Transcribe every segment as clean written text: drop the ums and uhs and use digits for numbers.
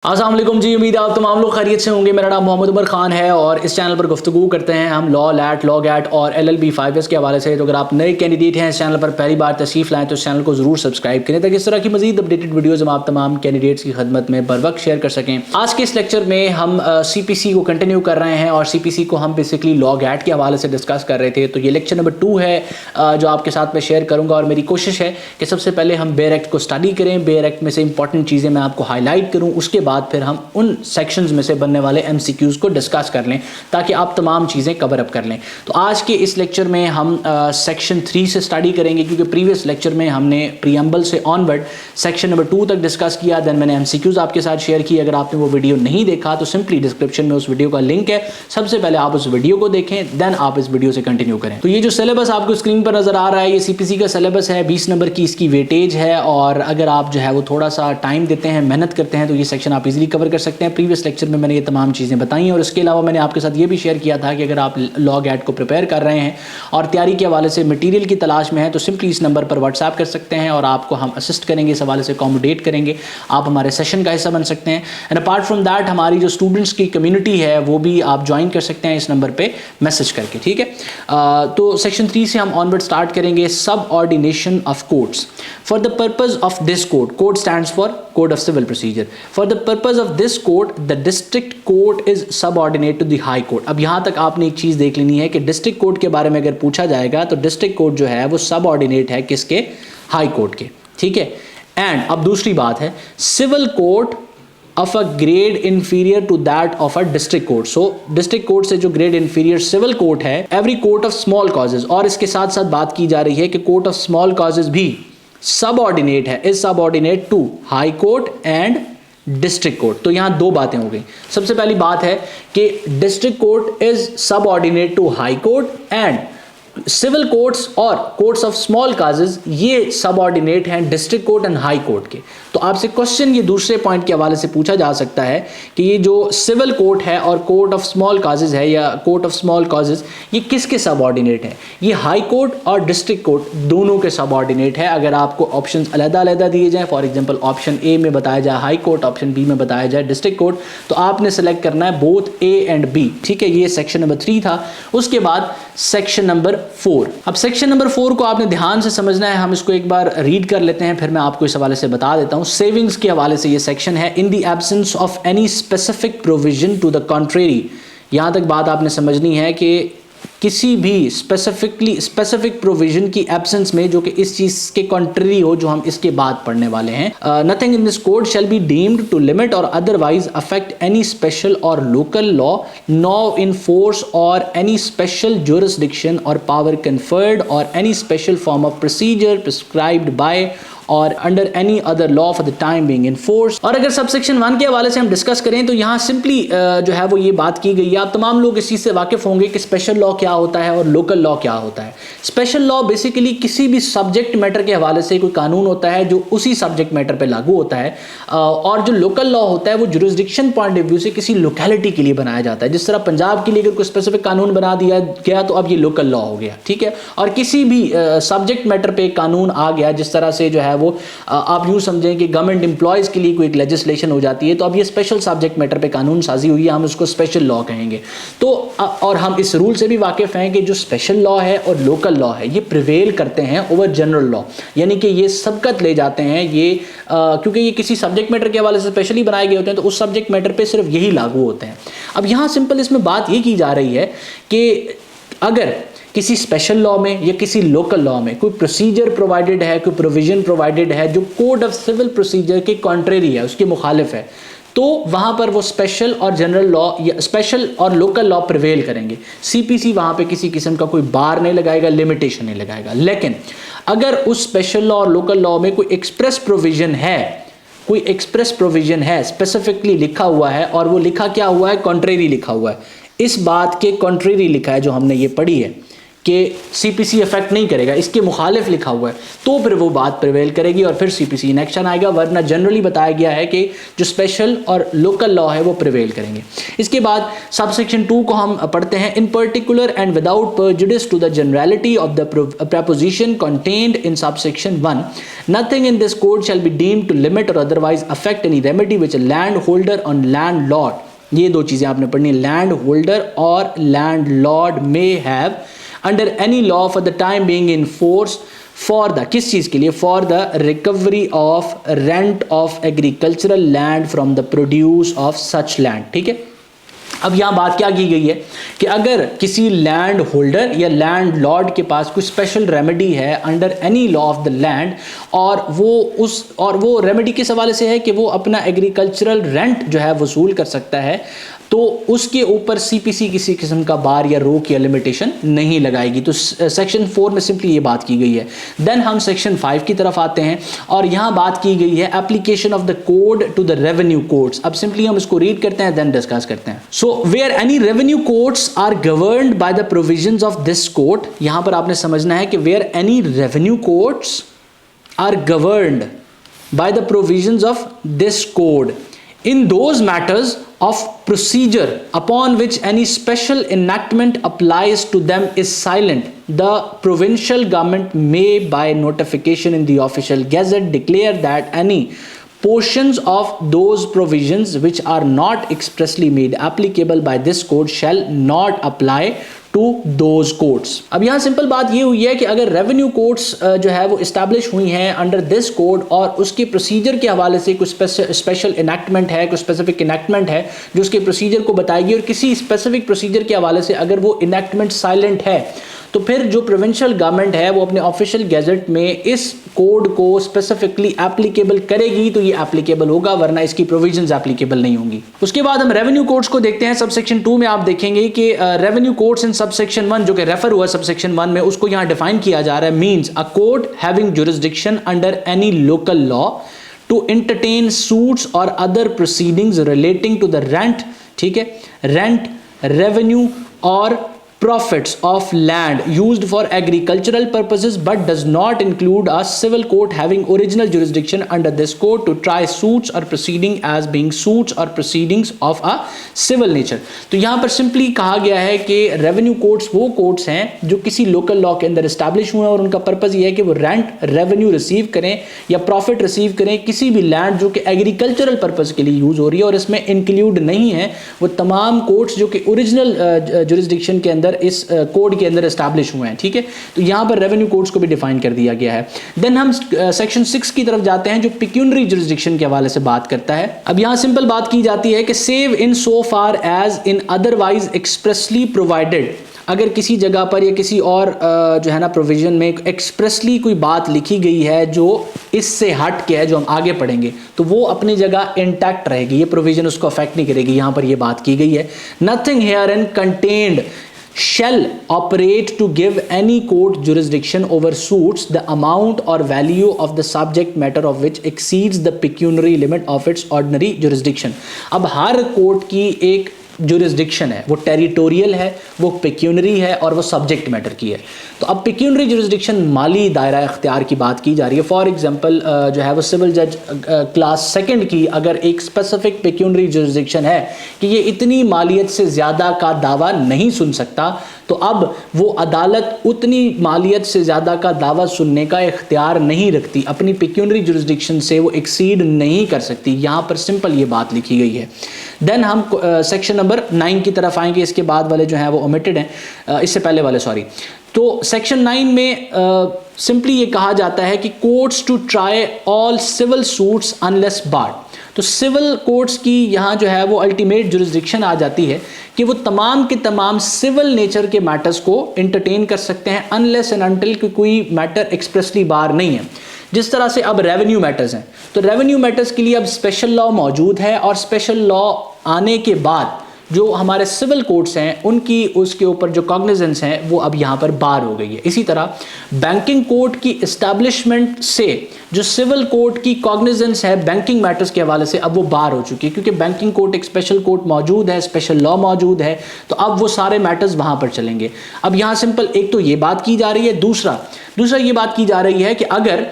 अस्सलाम वालेकुम जी, उम्मीद है आप तमाम लोग खैरियत से होंगे। मेरा नाम मोहम्मद उमर खान है और इस चैनल पर गुफ्तगू करते हैं हम लॉ, लैट, लॉ गैट और LLB 5S के हवाले से। तो अगर आप नए कैंडिडेट हैं, इस चैनल पर पहली बार तशरीफ़ लाएँ तो इस चैनल को ज़रूर सब्सक्राइब करें ताकि इस तरह की मज़ीद अपडेटेड वीडियोज़ हम आप तमाम कैंडिडेट्स की खदमत में बर वक्त शेयर कर सकें। आज के इस लेक्चर में हम CPC को कंटिन्यू कर रहे हैं और CPC को हम बेसिकली लॉ गैट के हवाले से डिस्कस कर रहे थे। तो ये लेक्चर नंबर 2 है जो आपके साथ मैं शेयर करूँगा और मेरी कोशिश है कि सबसे पहले हम बेयर एक्ट को स्टडी करें, बेयर एक्ट में से इंपॉर्टेंट चीज़ें मैं आपको हाईलाइट करूँ, उसके बाद फिर हम उन सेक्शंस में से बनने वाले MCQs को डिस्कस कर लें ताकि आप तमाम चीज़ें कवर अप कर लें। तो आज के इस लेक्चर में हम सेक्शन 3 से स्टडी करेंगे क्योंकि प्रीवियस लेक्चर में हमने प्रीएम्बल से ऑनवर्ड सेक्शन नंबर 2 तक डिस्कस किया, देन मैंने MCQs आपके साथ शेयर किए। अगर आपने वो वीडियो नहीं देखा तो सिंपली डिस्क्रिप्शन में उस वीडियो का लिंक है, सबसे पहले आप उस वीडियो को देखें, देन आप इस वीडियो से कंटिन्यू करें। तो ये जो सिलेबस आपको स्क्रीन पर नजर आ रहा है, ये CPC का सिलेबस है, 20 नंबर की इसकी वेटेज है और अगर आप जो है वो थोड़ा सा टाइम देते हैं, मेहनत करते हैं तो ये सेक्शन आप इजीली कवर कर सकते हैं। प्रीवियस लेक्चर में मैंने ये तमाम चीज़ें बताई हैं और इसके अलावा मैंने आपके साथ ये भी शेयर किया था कि अगर आप लॉ गैट को प्रिपेयर कर रहे हैं और तैयारी के हवाले से मटेरियल की तलाश में हैं तो सिंपली इस नंबर पर व्हाट्सएप कर सकते हैं और आपको हम असिस्ट करेंगे, इस हवाले से अकोमोडेट करेंगे, आप हमारे सेशन का हिस्सा बन सकते हैं। एंड अपार्ट फ्रॉम दैट हमारी जो स्टूडेंट्स की कम्युनिटी है वो भी आप ज्वाइन कर सकते हैं इस नंबर पर मैसेज करके, ठीक है। तो सेक्शन 3 से हम ऑनवर्ड स्टार्ट करेंगे। Subordination of courts for the purpose of this code, code stands for code of civil procedure, for the purpose of this code the district court is subordinate to the high court. अब यहाँ तक आपने एक चीज़ देख लेनी है कि district court के बारे में अगर पूछा जाएगा तो डिस्ट्रिक्ट कोर्ट जो है वो सबऑर्डिनेट है किसके? हाई कोर्ट के, ठीक है। एंड अब दूसरी बात है, civil court of a grade inferior to that of a district court. So district court से जो ग्रेड इंफीरियर सिविल कोर्ट है, every court of small causes, और इसके साथ साथ बात की जा रही है कि कोर्ट ऑफ स्मॉल कॉजेज भी सबऑर्डिनेट है, is subordinate to high court and district court. तो यहां दो बातें हो गई। सबसे पहली बात है कि district court is subordinate to high court and civil courts और कोर्ट्स ऑफ स्मॉल काजेज ये सबऑर्डिनेट हैं district court and high court के। तो आपसे क्वेश्चन ये दूसरे पॉइंट के हवाले से पूछा जा सकता है कि ये जो सिविल कोर्ट है और कोर्ट ऑफ स्मॉल काजेज है या कोर्ट ऑफ स्मॉल काजेज ये किसके सबऑर्डिनेट है? ये हाई कोर्ट और डिस्ट्रिक्ट कोर्ट दोनों के सबऑर्डिनेट है। अगर आपको ऑप्शन अलग-अलग दिए जाए, फॉर एग्जांपल ऑप्शन ए में बताया जाए हाई कोर्ट, ऑप्शन बी में बताया जाए डिस्ट्रिक्ट कोर्ट, तो आपने सेलेक्ट करना है बोथ ए एंड बी, ठीक है। ये सेक्शन नंबर 3 था। उसके बाद सेक्शन नंबर 4। अब सेक्शन नंबर 4 को आपने ध्यान से समझना है, हम इसको एक बार रीड कर लेते हैं फिर मैं आपको इस हवाले से बता देता हूं। सेविंग्स के हवाले से ये सेक्शन है। In the absence of any specific provision to the contrary, यहां तक बात आपने समझनी है कि किसी भी स्पेसिफिक प्रोविजन की एब्सेंस में जो कि इस चीज के कॉन्ट्ररी हो जो हम इसके बाद पढ़ने वाले हैं, nothing in this code shall be deemed to limit or otherwise affect any special or local law now in force or any special jurisdiction or power conferred or any special form of procedure prescribed by or under any other law for the time being in force. और अगर subsection 1 के हवाले से हम discuss करें तो यहाँ simply जो है वो ये बात की गई है, आप तमाम लोग इस चीज़ से वाकिफ होंगे कि स्पेशल लॉ क्या होता है और लोकल लॉ क्या होता है। स्पेशल लॉ बेसिकली किसी भी सब्जेक्ट मैटर के हवाले से कोई कानून होता है जो उसी सब्जेक्ट मैटर पर लागू होता है, और जो लोकल लॉ होता है वो जुरिसडिक्शन पॉइंट ऑफ व्यू से किसी लोकेलिटी के लिए बनाया जाता है। जिस तरह पंजाब के लिए अगर कोई स्पेसिफिक कानून बना दिया गया तो अब ये लोकल लॉ हो गया, ठीक है। और किसी भी सब्जेक्ट मैटर पे कानून आ गया, जिस तरह से जो है वो आप यूं समझें कि गवर्नमेंट एम्प्लॉयज के लिए कोई एक लेजिस्लेशन हो जाती है तो अब ये स्पेशल सब्जेक्ट मैटर पे कानून साजी हुई है, हम उसको स्पेशल लॉ कहेंगे। तो और हम इस रूल से भी वाकिफ हैं कि जो स्पेशल लॉ है और लोकल लॉ है ये प्रिवेल करते हैं ओवर जनरल लॉ, यानी कि ये सबकत ले जाते हैं ये क्योंकि ये किसी सब्जेक्ट मैटर के हवाले से स्पेशली बनाए गए होते हैं तो उस सब्जेक्ट मैटर पे सिर्फ यही लागू होते हैं। अब यहाँ सिंपल इसमें बात ये की जा रही है कि अगर किसी स्पेशल लॉ में या किसी लोकल लॉ में कोई प्रोसीजर प्रोवाइडेड है, कोई प्रोविजन प्रोवाइडेड है जो कोड ऑफ सिविल प्रोसीजर के कॉन्ट्रेरी है, उसके मुखालिफ है, तो वहां पर वो स्पेशल और जनरल लॉ या special or local law prevail करेंगे। CPC वहां पे किसी किस्म का कोई बार नहीं लगाएगा, लिमिटेशन नहीं लगाएगा। लेकिन अगर उस स्पेशल लॉ और लोकल लॉ में कोई एक्सप्रेस प्रोविजन है, स्पेसिफिकली लिखा हुआ है, और वो लिखा क्या हुआ है? कॉन्ट्रेरी लिखा हुआ है। इस बात के कॉन्ट्रेरी लिखा है जो हमने ये पढ़ी है कि सीपीसी इफेक्ट नहीं करेगा, इसके मुखालिफ लिखा हुआ है, तो फिर वो बात प्रिवेल करेगी और फिर सीपीसी इन एक्शन आएगा, वरना जनरली बताया गया है कि जो स्पेशल और लोकल लॉ है वो प्रिवेल करेंगे। इसके बाद सबसेक्शन 2 को हम पढ़ते हैं। In particular and without prejudice to the generality of the proposition contained in subsection 1, nothing in this code shall be deemed to limit or otherwise affect any remedy which landholder on landlord. ये दो चीजें आपने पढ़नी, landholder or landlord may have under any law for the time being in force for the, किस चीज के लिए, for the recovery of rent of agricultural land from the produce of such land। ठीक है, अब यहाँ बात क्या की गई है कि अगर किसी लैंड होल्डर या लैंड लॉर्ड के पास कोई स्पेशल रेमेडी है under any law of the land, और वो रेमेडी किस हवाले से है कि वो अपना एग्रीकल्चरल रेंट जो है वसूल कर सकता है, तो उसके ऊपर सीपीसी किसी किस्म का बार या रोक या लिमिटेशन नहीं लगाएगी। तो सेक्शन 4 में सिंपली ये बात की गई है। देन हम सेक्शन 5 की तरफ आते हैं और यहाँ बात की गई है application of the code to the revenue codes. अब सिंपली हम इसको रीड करते हैं, देन डिस्कस करते हैं। So where any revenue codes are governed by the provisions of this code, यहाँ पर आपने समझना है कि where any revenue codes are governed by the provisions of this code in those matters of procedure upon which any special enactment applies to them is silent, the provincial government may by notification in the official gazette declare that any portions of those provisions which are not expressly made applicable by this code shall not apply to those codes. अब यहाँ simple बात ये हुई है कि अगर revenue codes जो है वो इस्टेब्लिश हुई हैं अंडर दिस कोड और उसके प्रोसीजर के हवाले से कुछ स्पेशल इनैक्टमेंट है, कुछ स्पेसिफिक इनैक्टमेंट है जो उसके प्रोसीजर को बताएगी, और किसी स्पेसिफिक प्रोसीजर के हवाले से अगर वो इनैक्टमेंट साइलेंट है, तो फिर जो प्रोविंशियल गवर्नमेंट है वो अपने ऑफिशियल गैजेट में इस कोड को स्पेसिफिकली एप्लीकेबल करेगी, तो ये एप्लीकेबल होगा, वरना इसकी प्रोविजंस एप्लीकेबल नहीं होंगी। उसके बाद हम रेवेन्यू कोड्स को देखते हैं। सबसेक्शन 2 में आप देखेंगे कि रेवेन्यू कोड्स इन सबसेक्शन 1 जो कि रेफर हुआ सबसेक्शन 1 में, उसको यहाँ डिफाइन किया जा रहा है। Means a court having jurisdiction under any local law to entertain suits or other proceedings relating to the rent, ठीक है, rent, revenue or profits of land used for agricultural purposes but does not include a civil court having original jurisdiction under this code to try suits or proceeding as being suits or proceedings of a civil nature। तो यहाँ पर simply कहा गया है कि revenue codes वो codes हैं जो किसी लोकल लॉ के अंदर एस्टैब्लिश हुए हैं और उनका पर्पज ये है कि वो रेंट, रेवेन्यू रिसीव करें या प्रॉफिट रिसीव करें किसी भी लैंड जो कि एग्रीकल्चरल पर्पज के लिए यूज हो रही है, और इसमें इंक्लूड नहीं है वो तमाम कोड्स जो कि ओरिजिनल जुरिस्डिक्शन के अंदर इस कोड के अंदर एस्टैब्लिश हुए हैं। ठीक है, तो यहां पर रेवेन्यू कोड्स को भी डिफाइन कर दिया गया है। देन हम सेक्शन 6 की तरफ जाते हैं जो पिक्यूनरी जुरिस्डिक्शन के हवाले से बात करता है। अब यहां सिंपल बात की जाती है कि save in so far as in otherwise expressly provided, अगर किसी जगह पर या किसी और जो है ना प्रोविजन में एक्सप्रेसली कोई बात लिखी गई है जो इससे हट के है, जो हम आगे पढ़ेंगे, तो वो अपनी जगह इंटैक्ट रहेगी, ये प्रोविजन उसको अफेक्ट नहीं करेगी। यहां पर ये बात की गई है। Nothing here in contained shall operate to give any court jurisdiction over suits the amount or value of the subject matter of which exceeds the pecuniary limit of its ordinary jurisdiction। अब हर court की एक jurisdiction है, वो territorial है, वो pecuniary है और वो सब्जेक्ट मैटर की है। तो अब पेक्यूनरी जुरिस्डिक्शन माली दायरा इख्तियार की बात की जा रही है। फॉर एग्जांपल जो है वो सिविल जज क्लास सेकंड की अगर एक स्पेसिफिक पेक्यूनरी जुरिस्डिक्शन है कि ये इतनी मालियत से ज़्यादा का दावा नहीं सुन सकता, तो अब वो अदालत उतनी मालियत से ज़्यादा का दावा सुनने का इख्तियार नहीं रखती, अपनी पेक्यूनरी जुरिस्डिक्शन से वो एक्सीड नहीं कर सकती। यहाँ पर सिंपल ये बात लिखी गई है। देन हम सेक्शन नंबर 9 की तरफ आएंगे, इसके बाद वाले जो हैं वो ओमिटेड हैं, इससे पहले वाले सॉरी। तो सेक्शन 9 में सिंपली ये कहा जाता है कि courts to try all civil suits unless barred. तो सिविल कोर्ट्स की यहाँ जो है वो अल्टीमेट जुरिस्डिक्शन आ जाती है कि वो तमाम के तमाम सिविल नेचर के मैटर्स को एंटरटेन कर सकते हैं अनलेस एंड अनटिल कि कोई मैटर एक्सप्रेसली बार नहीं है। जिस तरह से अब रेवेन्यू मैटर्स हैं, तो रेवेन्यू मैटर्स के लिए अब स्पेशल लॉ मौजूद है और स्पेशल लॉ आने के बाद जो हमारे सिविल कोर्ट्स हैं उनकी उसके ऊपर जो कॉग्निजेंस हैं वो अब यहाँ पर बार हो गई है। इसी तरह बैंकिंग कोर्ट की इस्टेब्लिशमेंट से जो सिविल कोर्ट की कॉग्निजेंस है बैंकिंग मैटर्स के हवाले से अब वो बार हो चुकी है, क्योंकि बैंकिंग कोर्ट एक स्पेशल कोर्ट मौजूद है, स्पेशल लॉ मौजूद है, तो अब वो सारे मैटर्स वहाँ पर चलेंगे। अब यहाँ सिंपल एक तो ये बात की जा रही है, दूसरा ये बात की जा रही है कि अगर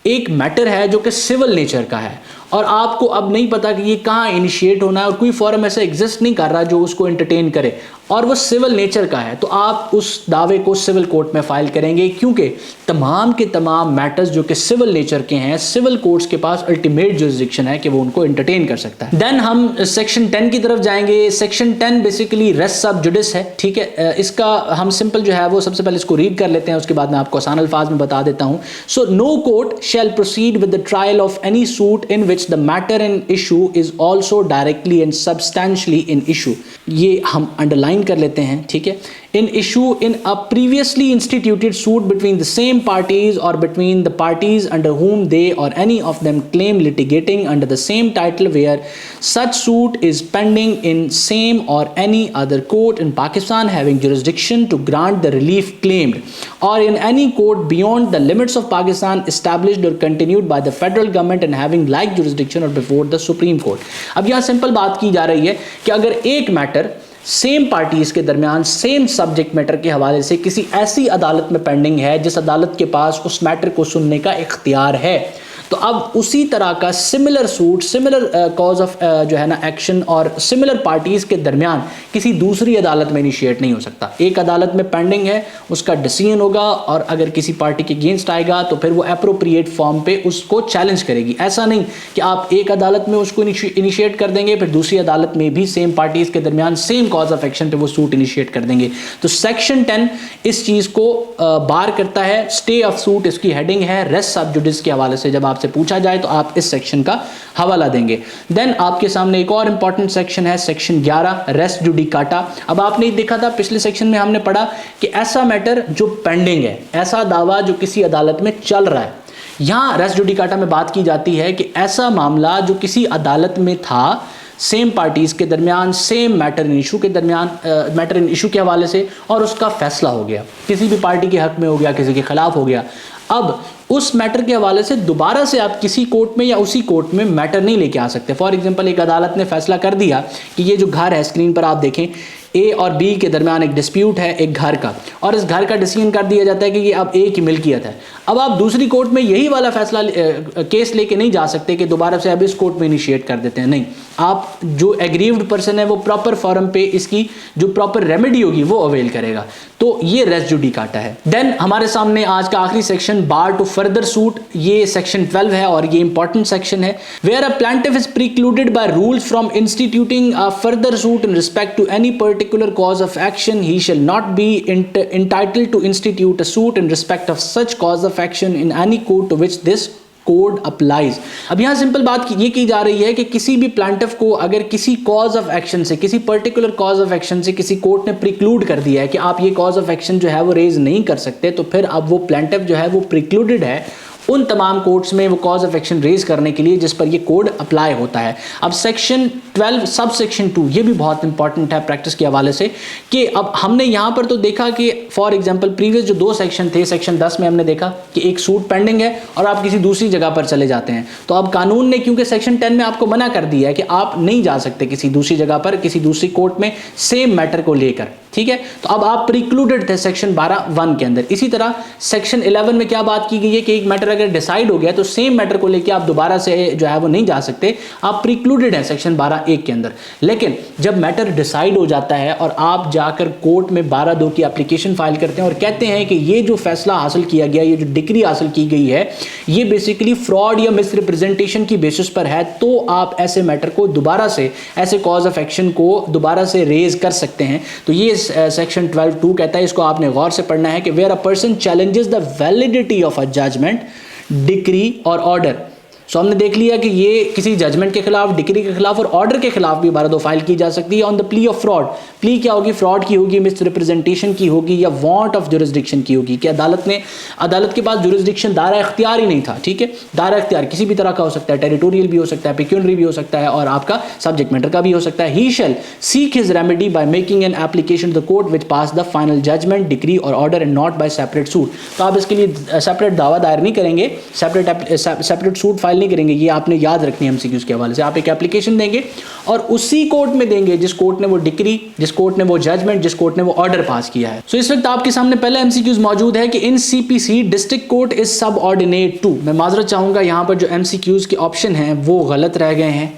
एक मैटर है जो कि सिविल नेचर का है और आपको अब नहीं पता कि ये कहाँ इनिशिएट होना है और कोई फॉरम ऐसा एग्जिस्ट नहीं कर रहा जो उसको एंटरटेन करे और वो सिविल नेचर का है, तो आप उस दावे को सिविल कोर्ट में फाइल करेंगे, क्योंकि तमाम के तमाम मैटर्स जो कि सिविल नेचर के हैं सिविल कोर्ट्स के पास अल्टीमेट जुरिसडिक्शन है कि वो उनको एंटरटेन कर सकता है। देन हम सेक्शन 10 की तरफ जाएंगे। सेक्शन 10 बेसिकली रेस सब जुडिस है, ठीक है। इसका हम सिंपल जो है वो सबसे पहले इसको रीड कर लेते हैं, उसके बाद मैं आपको आसान अल्फाज में बता देता हूँ। So no court shall proceed with the trial of any suit in which the matter in issue is also directly and substantially in issue. ये हम अंडरलाइन कर लेते हैं, ठीक है। in issue in a previously instituted suit between the same parties or between the parties under whom they or any of them claim litigating under the same title where such suit is pending in same or any other court in Pakistan having jurisdiction to grant the relief claimed or in any court beyond the limits of Pakistan established or continued by the federal government and having like jurisdiction or before the Supreme Court। अब यहाँ simple बात की जा रही है कि अगर एक मैटर सेम पार्टीज के दरमियान सेम सब्जेक्ट मैटर के हवाले से किसी ऐसी अदालत में पेंडिंग है जिस अदालत के पास उस मैटर को सुनने का इख्तियार है, तो अब उसी तरह का similar suit, similar cause of जो है ना एक्शन और सिमिलर पार्टीज के दरमियान किसी दूसरी अदालत में इनिशिएट नहीं हो सकता। एक अदालत में पेंडिंग है, उसका डिसीजन होगा और अगर किसी पार्टी के अगेंस्ट आएगा तो फिर वो एप्रोप्रिएट फॉर्म पे उसको चैलेंज करेगी। ऐसा नहीं कि आप एक अदालत में उसको इनिशिएट कर देंगे फिर दूसरी अदालत में भी सेम पार्टीज के दरमियान सेम कॉज ऑफ एक्शन पे वो सूट इनिशिएट कर देंगे। तो सेक्शन 10 इस चीज को बार करता है। स्टे ऑफ सूट इसकी हेडिंग है। रेस सब जुडिस के हवाले से जब आपसे पूछा जाए तो आप इस सेक्शन का हवाला देंगे। देन आपके सामने एक और इंपॉर्टेंट सेक्शन है, सेक्शन 11 रेस जुडिकाटा। अब आपने देखा था पिछले सेक्शन में हमने पढ़ा कि ऐसा मैटर जो पेंडिंग है, ऐसा दावा जो किसी अदालत में चल रहा है, यहां रेस जुडिकाटा में बात की जाती है कि ऐसा मामला जो किसी अदालत में था सेम पार्टीज के दरमियान सेम मैटर इन इशू के दरमियान मैटर इन इशू के हवाले से और उसका फैसला हो गया, किसी भी पार्टी के हक में हो गया, किसी के खिलाफ हो गया। अब उस मैटर के हवाले से दोबारा से आप किसी कोर्ट में या उसी कोर्ट में मैटर नहीं लेके आ सकते। फॉर एग्जांपल एक अदालत ने फैसला कर दिया कि ये जो घर है, स्क्रीन पर आप देखें, ए और बी के दरमियान एक डिस्प्यूट है एक घर का, और इस घर का डिसीजन कर दिया जाता है कि ये अब ए की मिल्कियत है। अब आप दूसरी कोर्ट में यही वाला फैसला केस लेके नहीं जा सकते कि दोबारा से अब इस कोर्ट में इनिशिएट कर देते हैं, नहीं। आप जो एग्रीव्ड पर्सन है वो प्रॉपर फॉरम पे इसकी जो प्रॉपर रेमेडी होगी वो अवेल करेगा। तो ये रेस जुडिकाटा है। देन हमारे सामने आज का आखिरी section bar to further suit, ये सेक्शन 12 है और ये इंपॉर्टेंट सेक्शन है। Where a plaintiff is precluded by rules from instituting a further suit in respect to any particular cause of action, he shall not be entitled to institute a suit in respect of such cause of action in any court to which this code applies. अब यहाँ simple बात ये की जा रही है कि किसी भी प्लांटिफ को अगर किसी कॉज ऑफ एक्शन से, किसी पर्टिकुलर कॉज ऑफ एक्शन से किसी कोर्ट ने प्रिक्लूड कर दिया है कि आप ये कॉज ऑफ एक्शन जो है वो रेज नहीं कर सकते, तो फिर अब वो प्लांटिफ जो है वो प्रिक्लूडेड है उन तमाम कोर्ट्स में वो कॉज ऑफ एक्शन रेज करने के लिए जिस पर ये कोड अप्लाई होता है। अब सेक्शन 12 सब सेक्शन 2 ये भी बहुत इंपॉर्टेंट है प्रैक्टिस के हवाले से कि अब हमने यहाँ पर तो देखा कि फॉर एग्जांपल प्रीवियस जो 2 सेक्शन थे, सेक्शन 10 में हमने देखा कि एक सूट पेंडिंग है और आप किसी दूसरी जगह पर चले जाते हैं, तो अब कानून ने क्योंकि सेक्शन 10 में आपको मना कर दिया है कि आप नहीं जा सकते किसी दूसरी जगह पर किसी दूसरी कोर्ट में सेम मैटर को लेकर, ठीक है। तो अब आप प्रिक्लूडेड थे सेक्शन 12(1) के अंदर। इसी तरह सेक्शन 11 में क्या बात की गई है कि एक मैटर अगर डिसाइड हो गया तो सेम मैटर को लेकर आप दोबारा से जो है वो नहीं जा सकते, आप प्रिक्लूडेड हैं सेक्शन 12(1) के अंदर। लेकिन जब मैटर डिसाइड हो जाता है और आप जाकर कोर्ट में 12(2) की एप्लीकेशन फाइल करते हैं और कहते हैं कि ये जो फैसला हासिल किया गया, ये जो डिग्री हासिल की गई है, ये बेसिकली फ्रॉड या मिसरिप्रेजेंटेशन की बेसिस पर है, तो आप ऐसे मैटर को दोबारा से, ऐसे कॉज ऑफ एक्शन को दोबारा से रेज कर सकते हैं। तो ये सेक्शन 12(2) कहता है, इसको आपने गौर से पढ़ना है कि where a person challenges the validity of a judgement, decree और ऑर्डर सो हमने देख लिया कि ये किसी जजमेंट के खिलाफ, डिक्री के खिलाफ और ऑर्डर के खिलाफ भी 12(2) फाइल की जा सकती है on the plea of fraud. Plea क्या होगी? फ्रॉड की होगी, मिस रिप्रेजेंटेशन की होगी या वांट ऑफ जुरिस्डिक्शन की होगी कि अदालत के पास जुरिस्डिक्शन दायरा इख्तियार ही नहीं था। ठीक है, दायरा इख्तियार किसी भी तरह का हो सकता है, टेरिटोरियल भी हो सकता है, पेक्यूनरी भी हो सकता है और आपका सब्जेक्ट मैटर का भी हो सकता है। He shall seek his remedy by making an application to the court which pass the final judgment, decree और order and not by separate suit. तो आप इसके लिए सेपरेट दावा दायर नहीं करेंगे, सेपरेट सूट फाइल नहीं करेंगे, ये आपने याद रखनी है एमसीक्यूज के हवाले से। आप एक एप्लीकेशन देंगे और उसी कोर्ट में देंगे जिस कोर्ट ने वो डिक्री, जिस कोर्ट ने वो जजमेंट, जिस कोर्ट ने वो ऑर्डर पास किया है। सो इस वक्त आपके सामने पहला एमसीक्यूज मौजूद है कि in CPC district court is subordinate to. मैं माजरत चाहूंगा यहां पर जो एमसीक्यूज के ऑप्शन हैं वो गलत रह गए हैं,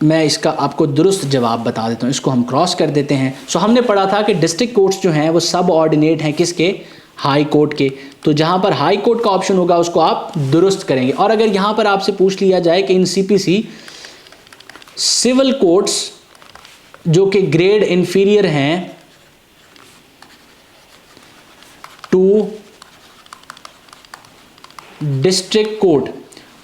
मैं इसका आपको दुरुस्त जवाब बता देता हूं, इसको हम क्रॉस कर देते हैं। सो हमने पढ़ा था कि डिस्ट्रिक्ट कोर्ट्स जो हैं वो सबऑर्डिनेट हैं किसके? हाई कोर्ट के। तो जहां पर हाई कोर्ट का ऑप्शन होगा उसको आप दुरुस्त करेंगे। और अगर यहां पर आपसे पूछ लिया जाए कि इन सीपीसी सिविल कोर्ट्स जो कि ग्रेड इंफीरियर हैं टू डिस्ट्रिक्ट कोर्ट,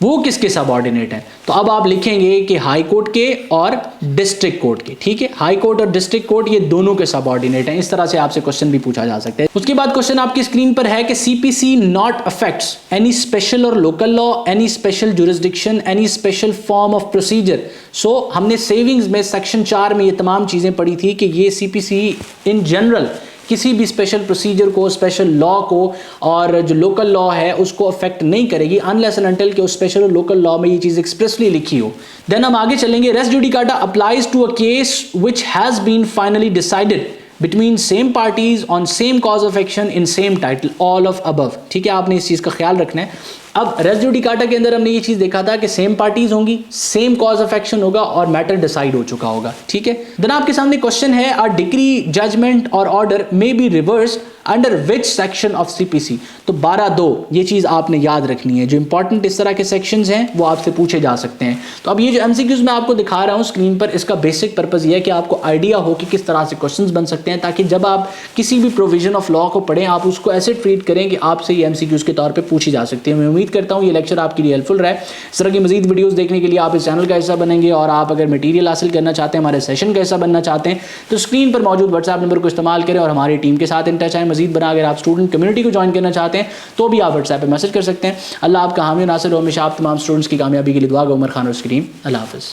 वो किसके सबऑर्डिनेट है? तो अब आप लिखेंगे कि हाई कोर्ट के और डिस्ट्रिक्ट कोर्ट के। ठीक है, हाई कोर्ट और डिस्ट्रिक्ट कोर्ट ये दोनों के सबऑर्डिनेट हैं। इस तरह से आपसे क्वेश्चन भी पूछा जा सकता है। उसके बाद क्वेश्चन आपकी स्क्रीन पर है कि CPC not affects any special or local law, any special jurisdiction, any special form of procedure. So हमने सेविंग्स में सेक्शन 4 में ये तमाम चीजें पढ़ी थी कि ये सीपीसी इन जनरल किसी भी स्पेशल प्रोसीजर को, स्पेशल लॉ को और जो लोकल लॉ है उसको अफेक्ट नहीं करेगी अनलेस एंड अनटिल कि उस स्पेशल और लोकल लॉ में ये चीज एक्सप्रेसली लिखी हो। देन हम आगे चलेंगे। Res judicata applies to a case which has been finally decided between same parties on same cause of action in same title, all of above. ठीक है, आपने इस चीज का ख्याल रखना है। अब रेस जुडिकाटा के अंदर हमने ये चीज देखा था कि सेम पार्टीज होंगी, सेम कॉज ऑफ एक्शन होगा और मैटर डिसाइड हो चुका होगा। ठीक है, देन आपके सामने क्वेश्चन है अ डिक्री, जजमेंट और order may be reversed under which section of CPC. तो 12(2) ये चीज आपने याद रखनी है। जो इंपॉर्टेंट इस तरह के सेक्शंस हैं वो आपसे पूछे जा सकते हैं। तो अब ये जो एमसीक्यूज मैं आपको दिखा रहा हूं स्क्रीन पर, इसका बेसिक पर्पस ये है कि आपको आइडिया हो कि किस तरह से क्वेश्चंस बन सकते हैं, ताकि जब आप किसी भी प्रोविजन ऑफ लॉ को पढ़ें आप उसको ऐसे ट्रीट करें कि आपसे ये एमसीक्यूज के तौर पर पूछी जा सकती है। मैं उम्मीद करता हूँ ये लेक्चर आपके लिए हेल्पफुल रहा है। इस तरह की मजीद वीडियोस देखने के लिए आप इस चैनल का हिस्सा बनेंगे और आप अगर मटीरियल हासिल करना चाहते हैं, हमारे सेशन का हिस्सा बनना चाहते हैं, तो स्क्रीन पर मौजूद व्हाट्सएप नंबर को इस्तेमाल करें और हमारी टीम के साथ इन टच आए। मजीद बना अगर आप स्टूडेंट कम्युनिटी को ज्वाइन करना चाहते हैं तो भी आप व्हाट्सएप पे मैसेज कर सकते हैं। अल्लाह आपका हामी नासिर हो, हमेशा आप तमाम स्टूडेंट्स की कामयाबी के लिए दुआ गो। उमर खान और स्क्रीन, अल्लाह हाफ़िज़।